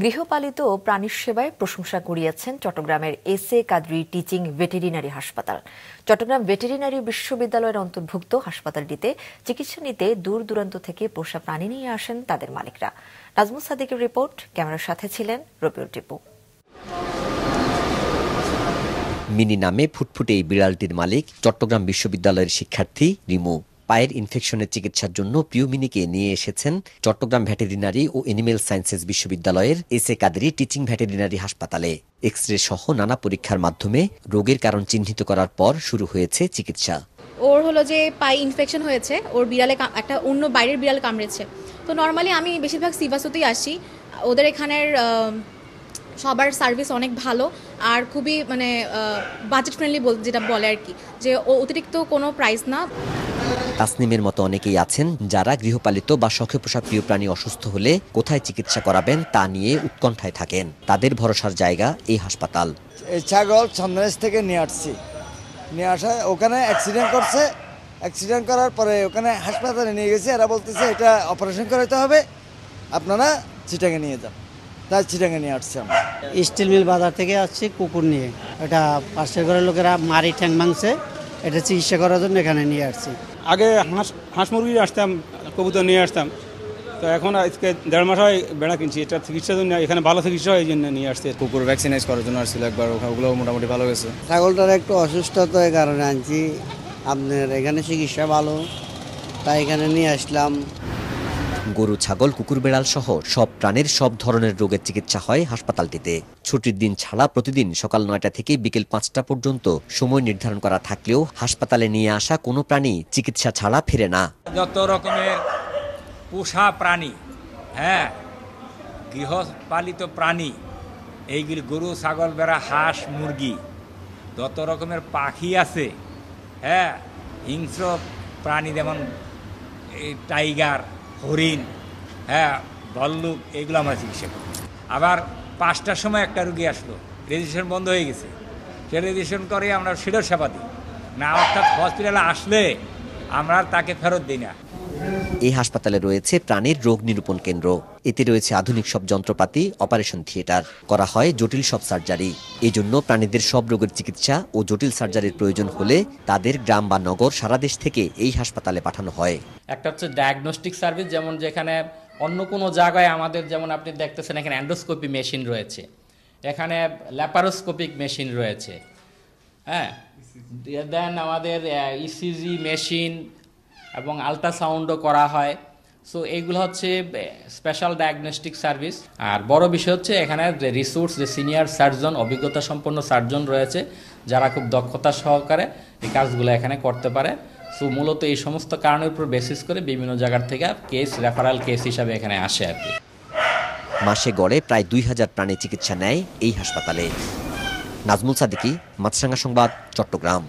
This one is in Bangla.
গৃহপালিত প্রাণী সেবায় প্রশংসা কুড়িয়েছেন চট্টগ্রামের এস.এ. কাদরী টিচিং ভেটেরিনারি হাসপাতাল। চট্টগ্রাম ভেটেরিনারি বিশ্ববিদ্যালয়ের অন্তর্ভুক্ত হাসপাতালটিতে চিকিৎসা নিতে দূর দূরান্ত থেকে পোষা প্রাণী নিয়ে আসেন তাদের মালিকরা। নাজমুল সাদিকের রিপোর্ট, ক্যামেরার সাথে ছিলেন রবিউল টিপু। মিনি নামে ফুটফুটে এই বিড়ালটির মালিক চট্টগ্রাম বিশ্ববিদ্যালয়ের শিক্ষার্থী রিমু। পায়ের ইনফেকশনের চিকিৎসার জন্য প্রিয় মিনিকে নিয়ে এসেছেন চট্টগ্রাম ভেটেরিনারি ও এনিমেল সায়েন্সেস বিশ্ববিদ্যালয়ের এস.এ. কাদরী টিচিং ভেটেরিনারি হাসপাতালে। এক্স-রে সহ নানা পরীক্ষার মাধ্যমে রোগের কারণ চিহ্নিত করার পর শুরু হয়েছে চিকিৎসা। ওর হলো যে পায়ে ইনফেকশন হয়েছে, ওর বিড়ালে একটা অন্য বাইরের বিড়াল কামড়েছে। তো নর্মালি আমি বেশিরভাগ সিভাসুতেই আসি। ওদের এখানের সবার সার্ভিস অনেক ভালো আর খুবই বাজেট ফ্রেন্ডলি যেটা বলে আর কি, যে অতিরিক্ত কোনো প্রাইস না। তাসনিমের মতো অনেকেই আছেন যারা গৃহপালিত বা শখে পোষা প্রিয় প্রাণী অসুস্থ হলে কোথায় চিকিৎসা করাবেন তা নিয়ে উৎকণ্ঠায় থাকেন। তাদের ভরসার জায়গা এই হাসপাতাল। এই ছাগল সন্দেশ থেকে নিয়ে আসছি, নিয়ে আসা ওখানে অ্যাক্সিডেন্ট করছে। অ্যাক্সিডেন্ট করার পরে ওখানে হাসপাতালে নিয়ে গেছে, এরা বলতেছে এটা অপারেশন করাতে হবে, আপনারা চিটাঙ্গে নিয়ে যান। তাই চিটাঙ্গে নিয়ে আসছি আমরা। স্টিল মিল বাজার থেকে আসছি কুকুর নিয়ে। এটা পাশের ঘরের লোকেরা মারি ঠ্যাং ভাঙছে, এটা চিকিৎসা করার জন্য এখানে নিয়ে আসছি। আগে হাঁস মুরগি আসতাম, কবুতর নিয়ে আসতাম, তো এখন আজকে 1.5 মাস হয় বেড়া কিনছি। এটা চিকিৎসার জন্য এখানে ভালো চিকিৎসা হয়, এই জন্য নিয়ে আসছে। কুকুর ভ্যাকসিনাইজ করার জন্য আসছিল একবার, ওগুলো মোটামুটি ভালো গেছে। ছাগলটার একটু অসুস্থতার কারণে আনছি, আপনার এখানে চিকিৎসা ভালো, তাই এখানে নিয়ে আসলাম। গরু, ছাগল, কুকুর, বেড়াল সহ সব প্রাণীর সব ধরনের রোগের চিকিৎসা হয় হাসপাতালটিতে। ছুটির দিন ছাড়া প্রতিদিন সকাল 9টা থেকে বিকেল 5টা পর্যন্ত সময় নির্ধারণ করা থাকলেও হাসপাতালে নিয়ে আসা কোনো প্রাণী চিকিৎসা ছাড়া ফিরে না। যত রকমের পোষা প্রাণী, গৃহপালিত প্রাণী, এইগুলি গরু, ছাগল, বেড়া, হাঁস, মুরগি, যত রকমের পাখি আছে, হিংস্র প্রাণী যেমন এই টাইগার, হরিণ, ভল্লুক, এগুলো আমরা চিকিৎসা করি। আবার 5টার সময় একটা রুগী আসলো, রেজিস্ট্রেশন বন্ধ হয়ে গেছে, সে রেজিস্ট্রেশন করে আমরা সেটাও সেবা দিই না, অর্থাৎ হসপিটালে আসলে আমরা তাকে ফেরত দিই না। এই হাসপাতালে রয়েছে প্রাণীর রোগ নিরূপণ কেন্দ্র। এতে রয়েছে আধুনিক সব যন্ত্রপাতি, অপারেশন থিয়েটার, করা হয় জটিল সব সার্জারি। এই জন্য প্রাণীদের সব রোগের চিকিৎসা ও জটিল সার্জারির প্রয়োজন হলে তাদের গ্রাম বা নগর সারা দেশ থেকে এই হাসপাতালে পাঠানো হয়। একটা হচ্ছে ডায়াগনস্টিক সার্ভিস, যেমন যেখানে অন্য কোনো জায়গায় আমাদের, যেমন আপনি দেখতেছেন এখানে অ্যান্ডোস্কোপি মেশিন রয়েছে, এখানে ল্যাপারোস্কোপিক মেশিন রয়েছে, দেন আমাদের ইসিজি মেশিন এবং আলট্রাসাউন্ডও করা হয়। সো এইগুলো হচ্ছে স্পেশাল ডায়াগনস্টিক সার্ভিস। আর বড় বিষয় হচ্ছে এখানে যে রিসোর্স, যে সিনিয়র সার্জন, অভিজ্ঞতা সম্পন্ন সার্জন রয়েছে যারা খুব দক্ষতা সহকারে এই কাজগুলো এখানে করতে পারে। সো মূলত এই সমস্ত কারণের উপর বেসিস করে বিভিন্ন জায়গার থেকে কেস, রেফারাল কেস হিসাবে এখানে আসে আর কি। মাসে গড়ে প্রায় 2000 প্রাণী চিকিৎসা নেয় এই হাসপাতালে। নাজমুল সাদিকি, মাছরাঙা সংবাদ, চট্টগ্রাম।